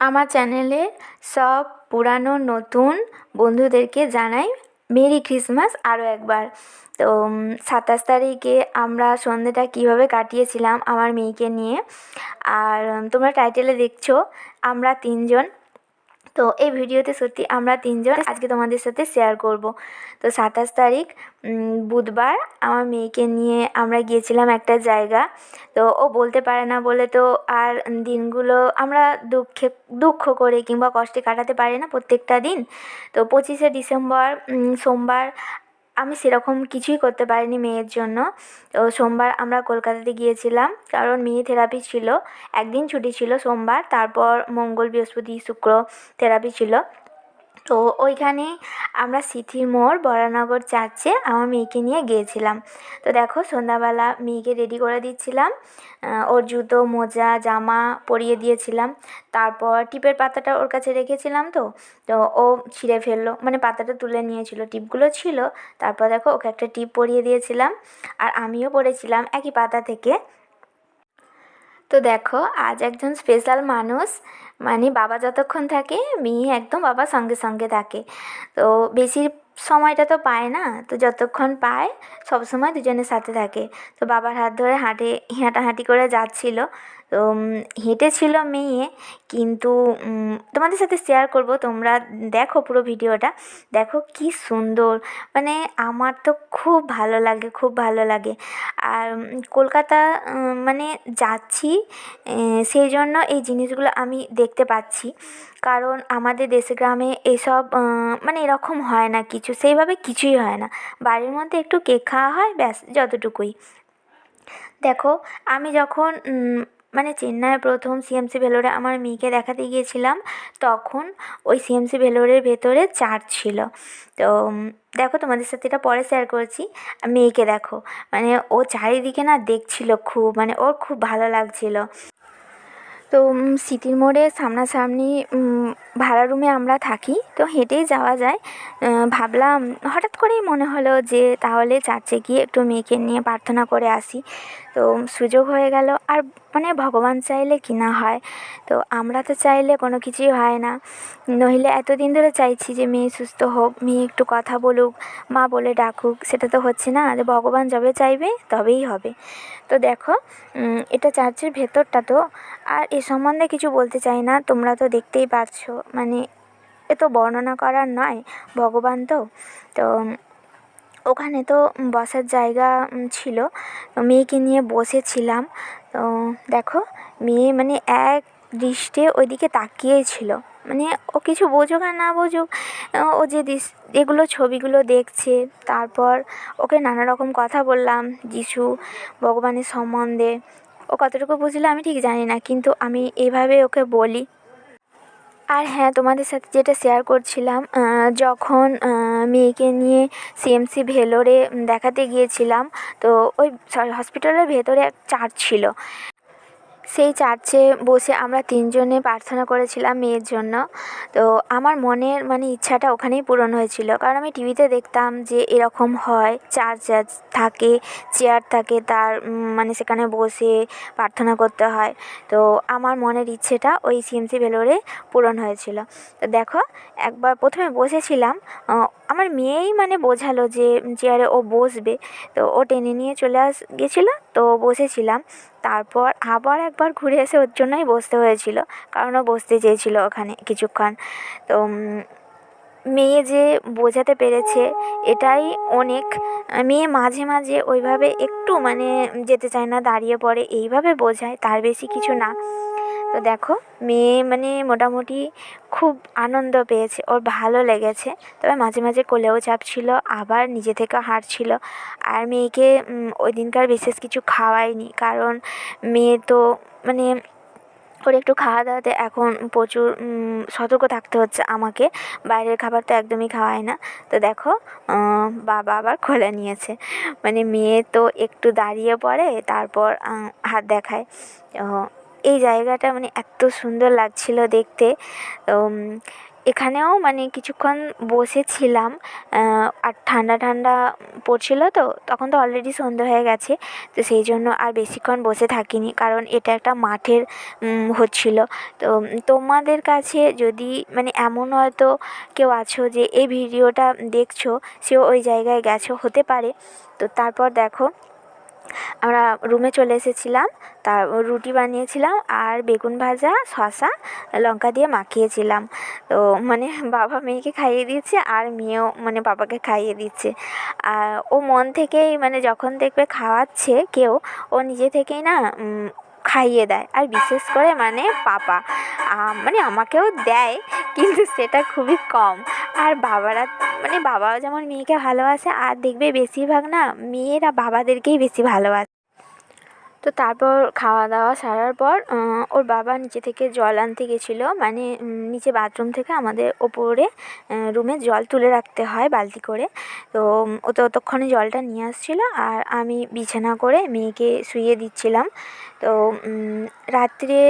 আমার চ্যানেলের সব পুরানো নতুন বন্ধুদেরকে জানাই মেরি ক্রিসমাস আরও একবার। তো 27 তারিখে আমরা সন্ধেটা কীভাবে কাটিয়েছিলাম আমার মেয়েকে নিয়ে। আর তোমরা টাইটেলে দেখছো আমরা তিনজন। তো এই ভিডিওতে সত্যি আমরা তিনজন আজকে তোমাদের সাথে শেয়ার করব। তো 27 তারিখ বুধবার আমার মেয়েকে নিয়ে আমরা গিয়েছিলাম একটা জায়গা। তো ও বলতে পারে না বলে তো আর দিনগুলো আমরা দুঃখ করে কিংবা কষ্টে কাটাতে পারি না প্রত্যেকটা দিন। তো 25শে ডিসেম্বর সোমবার আমি সেরকম কিছুই করতে পারিনি মেয়ের জন্য। তো সোমবার আমরা কলকাতাতে গিয়েছিলাম, কারণ মেয়ে থেরাপি ছিল, একদিন ছুটি ছিল সোমবার, তারপর মঙ্গল বৃহস্পতি শুক্র থেরাপি ছিল। তো ওইখানে আমরা সিথির মোড় বরানগর চার্চে আমার মেয়েকে নিয়ে গিয়েছিলাম। তো দেখো সন্ধ্যাবেলা মেয়েকে রেডি করে দিচ্ছিলাম, ওর জুতো মোজা জামা পরিয়ে দিয়েছিলাম। তারপর টিপের পাতাটা ওর কাছে রেখেছিলাম, তো তো ও ছিঁড়ে ফেললো, মানে পাতাটা তুলে নিয়েছিল, টিপগুলো ছিল। তারপর দেখো ওকে একটা টিপ পরিয়ে দিয়েছিলাম, আর আমিও পরেছিলাম একই পাতা থেকে। তো দেখো আজ একজন স্পেশাল মানুষ, মানে বাবা যতক্ষণ থাকে মেয়ে একদম বাবার সঙ্গে সঙ্গে থাকে। তো বেশি সময়টা তো পায় না, তো যতক্ষণ পায় সব সময় দুজনের সাথে থাকে। তো বাবার হাত ধরে হাঁটাহাঁটি করে যাচ্ছিল। তো হেঁটেছিল মেয়ে, কিন্তু তোমাদের সাথে শেয়ার করব, তোমরা দেখো পুরো ভিডিওটা। দেখো কি সুন্দর, মানে আমার তো খুব ভালো লাগে, খুব ভালো লাগে। আর কলকাতা মানে যাচ্ছি, সেই জন্য এই জিনিসগুলো আমি দেখতে পাচ্ছি, কারণ আমাদের দেশে গ্রামে এসব মানে এরকম হয় না, কিছু সেইভাবে কিছুই হয় না। বাড়ির মধ্যে একটু কেক খাওয়া হয়, ব্যাস যতটুকুই। দেখো আমি যখন মানে চেন্নাইয়ে প্রথম সিএমসি ভেলোরে আমার মেয়েকে দেখাতে গিয়েছিলাম, তখন ওই সিএমসি ভেলোরের ভেতরে চার্চ ছিল। তো দেখো তোমাদের সাথে এটা পরে শেয়ার করছি। মেয়েকে দেখো, মানে ও চারিদিকে না দেখছিল, খুব মানে ওর খুব ভালো লাগছিল। তো সিটির মোড়ে সামনাসামনি ভাড়া রুমে আমরা থাকি, তো হেঁটেই যাওয়া যায়। ভাবলাম, হঠাৎ করেই মনে হলো যে তাহলে চার্চে গিয়ে একটু মেয়েকে নিয়ে প্রার্থনা করে আসি। তো সুযোগ হয়ে গেল, আর মানে ভগবান চাইলে কি না হয়। তো আমরা তো চাইলে কোনো কিছুই হয় না, নইলে এতদিন ধরে চাইছি যে মেয়ে সুস্থ হোক, মেয়ে একটু কথা বলুক, মা বলে ডাকুক, সেটা তো হচ্ছে না। যে ভগবান যবে চাইবে তবেই হবে। তো দেখো এটা চার্চের ভেতরটা। তো আর এ সম্বন্ধে কিছু বলতে চাই না, তোমরা তো দেখতেই পাচ্ছ, মানে এ তো বর্ণনা করার নয়, ভগবান তো। তো ওখানে তো বসার জায়গা ছিল, মেয়েকে নিয়ে বসেছিলাম। তো দেখো মেয়ে মানে এক দৃষ্টে ওইদিকে তাকিয়েই ছিল, মানে ও কিছু বোঝুক আর না বোঝুক, ও যে এগুলো ছবিগুলো দেখছে। তারপর ওকে নানা রকম কথা বললাম যিশু ভগবানের সম্বন্ধে। ও কতটুকু বুঝলো আমি ঠিক জানি না, কিন্তু আমি এভাবে ওকে বলি। আর হ্যাঁ, তোমাদের সাথে যেটা শেয়ার করছিলাম, যখন মেয়েকে নিয়ে সিএমসি ভেলোরে দেখাতে গিয়েছিলাম, তো ওই হসপিটালের ভেতরে এক চার্চ ছিল। সেই চার্চে বসে আমরা তিনজনে প্রার্থনা করেছিলাম মেয়ের জন্য। তো আমার মনের মানে ইচ্ছাটা ওখানেই পূরণ হয়েছিল, কারণ আমি টিভিতে দেখতাম যে এরকম হয়, চার্চ থাকে, চেয়ার থাকে, তার মানে সেখানে বসে প্রার্থনা করতে হয়। তো আমার মনের ইচ্ছেটা ওই সিএমসি ভেলোরে পূরণ হয়েছিল। তো দেখো একবার প্রথমে বসেছিলাম, আমার মেয়েই মানে বোঝালো যে চেয়ারে ও বসবে, তো ও টেনে নিয়ে চলে গেছিলো, তো বসেছিলাম। তারপর আবার একবার ঘুরে এসে ওর জন্যই বসতে হয়েছিল, কারণ ও বসতে চেয়েছিল ওখানে কিছুক্ষণ। তো মেয়ে যে বোঝাতে পেরেছে এটাই অনেক। মেয়ে মাঝে মাঝে ওইভাবে একটু মানে যেতে চায় না, দাঁড়িয়ে পড়ে, এইভাবে বোঝায়, তার বেশি কিছু না। তো দেখো মেয়ে মানে মোটামুটি খুব আনন্দ পেয়েছে, ওর ভালো লেগেছে। তবে মাঝে মাঝে কোলেও চাপছিল, আবার নিজে থেকে হাঁটছিল। আর মেয়েকে ওই দিনকার বিশেষ কিছু খাওয়াইনি, কারণ মেয়ে তো মানে ওর একটু খাওয়া দাওয়াতে এখন প্রচুর সতর্ক থাকতে হচ্ছে আমাকে, বাইরের খাবার তো একদমই খাওয়ায় না। তো দেখো বাবা আবার কোলে নিয়েছে, মানে মেয়ে তো একটু দাঁড়িয়ে পড়ে, তারপর হাত দেখায়। এই জায়গাটা মানে এত সুন্দর লাগছিল দেখতে। এখানেও মানে কিছুক্ষণ বসেছিলাম, আর ঠান্ডা ঠান্ডা পড়ছিল তো, তখন তো অলরেডি সন্ধে হয়ে গেছে, তো সেই জন্য আর বেশিক্ষণ বসে থাকিনি, কারণ এটা একটা মাঠের হচ্ছিল। তো তোমাদের কাছে যদি মানে এমন হয়তো কেউ আছো যে এই ভিডিওটা দেখছো, সেও ওই জায়গায় গেছো হতে পারে। তো তারপর দেখো আমরা রুমে চলে এসেছিলাম, তার রুটি বানিয়েছিলাম আর বেগুন ভাজা, শসা, লঙ্কা দিয়ে মাখিয়েছিলাম। তো মানে বাবা মেয়েকে খাইয়ে দিচ্ছে আর মেয়েও মানে বাবাকে খাইয়ে দিচ্ছে। আর ও মন থেকেই মানে যখন দেখবে খাওয়াচ্ছে কেউ, ও নিজে থেকেই না খাইয়ে দেয়। আর বিশেষ করে মানে পাপা মানে আমাকেও দেয়, কিন্তু সেটা খুবই কম। আর বাবারা মানে বাবাও যেমন মেয়েকে ভালোবাসে, আর দেখবে বেশিরভাগ না মেয়েরা বাবাদেরকেই বেশি ভালোবাসে। তো তারপর খাওয়া দাওয়া সারার পর ওর বাবা নিচে থেকে জল আনতে গেছিলো, মানে নিচে বাথরুম থেকে আমাদের ওপরে রুমে জল তুলে রাখতে হয় বালতি করে। তো ও ততক্ষণে জলটা নিয়ে আসছিলো, আর আমি বিছানা করে মেয়েকে শুইয়ে দিচ্ছিলাম। তো রাত্রে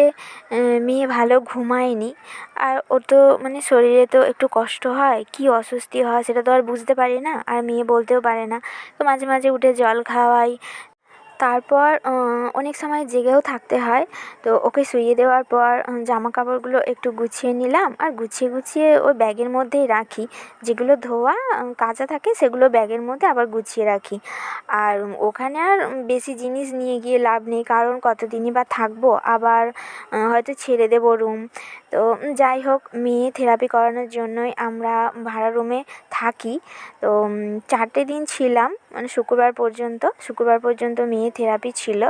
মেয়ে ভালো ঘুমায়নি, আর ওর তো মানে শরীরে তো একটু কষ্ট হয়, কী অস্বস্তি হয় সেটা তো আর বুঝতে পারি না, আর মেয়ে বলতেও পারে না। তো মাঝে মাঝে উঠে জল খাওয়াই। তারপর অনেক সময় জেগেও থাকতে হয়। তো ওকে শুইয়ে দেওয়ার পর জামা কাপড়গুলো একটু গুছিয়ে নিলাম, আর গুছিয়ে গুছিয়ে ওই ব্যাগের মধ্যেই রাখি। যেগুলো ধোয়া কাচা থাকে সেগুলো ব্যাগের মধ্যে আবার গুছিয়ে রাখি। আর ওখানে আর বেশি জিনিস নিয়ে গিয়ে লাভ নেই, কারণ কতদিনই বা থাকবো, আবার হয়তো ছেড়ে দেবো রুম। তো যাই হোক, মেয়ে থেরাপি করানোর জন্যই আমরা ভাড়া রুমে থাকি। তো 4টে দিন ছিলাম, মানে শুক্রবার পর্যন্ত মেয়ে থেরাপি ছিল।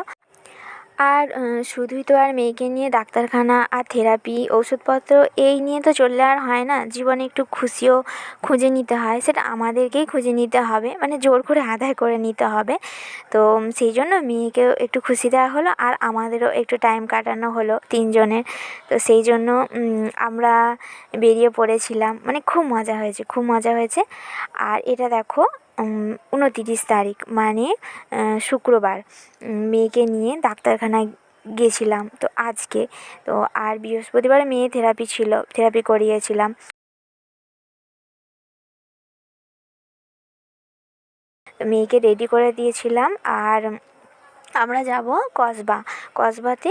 আর শুধুই তো আর মেয়েকে নিয়ে ডাক্তারখানা আর থেরাপি, ওষুধপত্র এই নিয়ে তো চললে আর হয় না। জীবনে একটু খুশিও খুঁজে নিতে হয়, সেটা আমাদেরকেই খুঁজে নিতে হবে, মানে জোর করে আদায় করে নিতে হবে। তো সেই জন্য মেয়েকেও একটু খুশি দেওয়া হলো, আর আমাদেরও একটু টাইম কাটানো হলো 3জনের। তো সেই জন্য আমরা বেরিয়ে পড়েছিলাম, মানে খুব মজা হয়েছে। আর এটা দেখো 29 তারিখ মানে শুক্রবার মেয়েকে নিয়ে ডাক্তারখানায় গেছিলাম তো আজকে। তো আর বৃহস্পতিবার মেয়ে থেরাপি করিয়েছিলাম। মেয়েকে রেডি করে দিয়েছিলাম, আর আমরা যাব কসবাতে।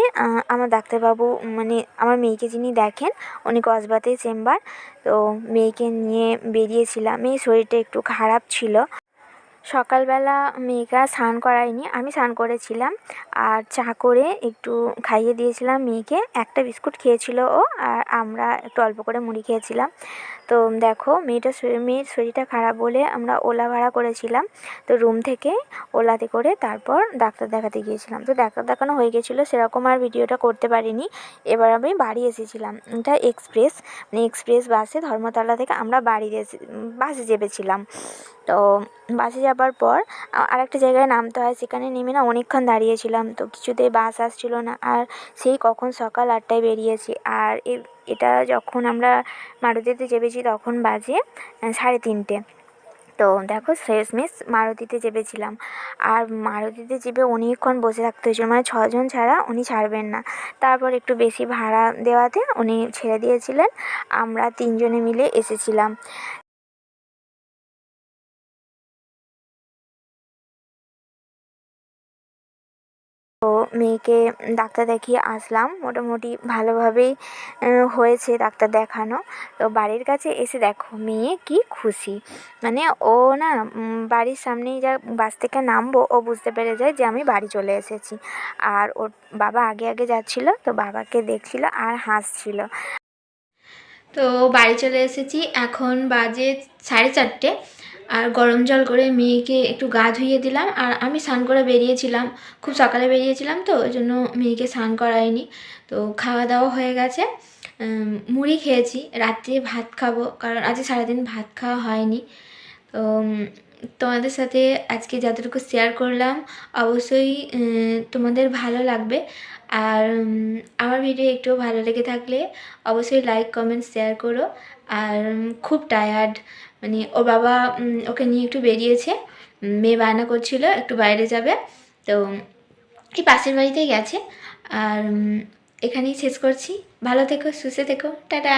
আমার ডাক্তারবাবু মানে আমার মেয়েকে যিনি দেখেন, উনি কসবাতেই চেম্বার। তো মেয়েকে নিয়ে বেরিয়েছিলাম, মেয়ের শরীরটা একটু খারাপ ছিল। সকালবেলা মেয়েকে স্নান করাইনি, আমি স্নান করেছিলাম, আর চা করে একটু খাইয়ে দিয়েছিলাম মেয়েকে। একটা বিস্কুট খেয়েছিল ও, আর আমরা একটু অল্প করে মুড়ি খেয়েছিলাম। তো দেখো মেয়ের শরীরটা খারাপ বলে আমরা ওলা ভাড়া করেছিলাম। তো রুম থেকে ওলাতে করে তারপর ডাক্তার দেখাতে গিয়েছিলাম। তো ডাক্তার দেখানো হয়ে গেছিলো, সেরকম আর ভিডিওটা করতে পারিনি। এবার আমি বাড়ি এসেছিলাম। এটা এক্সপ্রেস বাসে ধর্মতলা থেকে আমরা বাসে চেপেছিলাম। তো বাসে যাবার পর আরেকটা জায়গায় নামতে হয়, সেখানে নেমে না অনেকক্ষণ দাঁড়িয়েছিলাম। তো কিছুতেই বাস আসছিলো না, আর সেই কখন সকাল 8টায় বেরিয়েছি। আর এটা যখন আমরা মারুতিতে চেপেছি তখন বাজে 3:30। তো দেখো শেষমেশ মারুতিতে চেপেছিলাম, আর মারুতিতে চেপে অনেকক্ষণ বসে থাকতে হয়েছিল, মানে 6জন ছাড়া উনি ছাড়বেন না। তারপর একটু বেশি ভাড়া দেওয়াতে উনি ছেড়ে দিয়েছিলেন, আমরা 3জনে মিলে এসেছিলাম। তো মেয়েকে ডাক্তার দেখিয়ে আসলাম, মোটামুটি ভালোভাবেই হয়েছে ডাক্তার দেখানো। তো বাড়ির কাছে এসে দেখো মেয়ে কি খুশি, মানে ও না বাড়ির সামনেই যা বাস থেকে নামবো ও বুঝতে পেরে যায় যে আমি বাড়ি চলে এসেছি। আর ওর বাবা আগে আগে যাচ্ছিলো, তো বাবাকে দেখছিল আর হাসছিল। তো বাড়ি চলে এসেছি, এখন বাজে 4:30। আর গরম জল করে মেয়েকে একটু গা ধুইয়ে দিলাম, আর আমি স্নান করে বেরিয়েছিলাম, খুব সকালে বেরিয়েছিলাম, তো ওই জন্য মেয়েকে স্নান করাইনি। তো খাওয়া দাওয়া হয়ে গেছে, মুড়ি খেয়েছি, রাত্রে ভাত খাবো, কারণ আজকে সারাদিন ভাত খাওয়া হয়নি। তো তোমাদের সাথে আজকে যতটুকু শেয়ার করলাম অবশ্যই তোমাদের ভালো লাগবে। আর আমার ভিডিও একটু ভালো লেগে থাকলে অবশ্যই লাইক কমেন্ট শেয়ার করো। আর খুব টায়ার্ড, মানে ওর বাবা ওকে নিয়ে একটু বেরিয়েছে, মেয়ে বায়না করছিল একটু বাইরে যাবে, তো এই পাশের বাড়িতেই গেছে। আর এখানেই শেষ করছি, ভালো থেকো, সুস্থ থেকো, টাটা।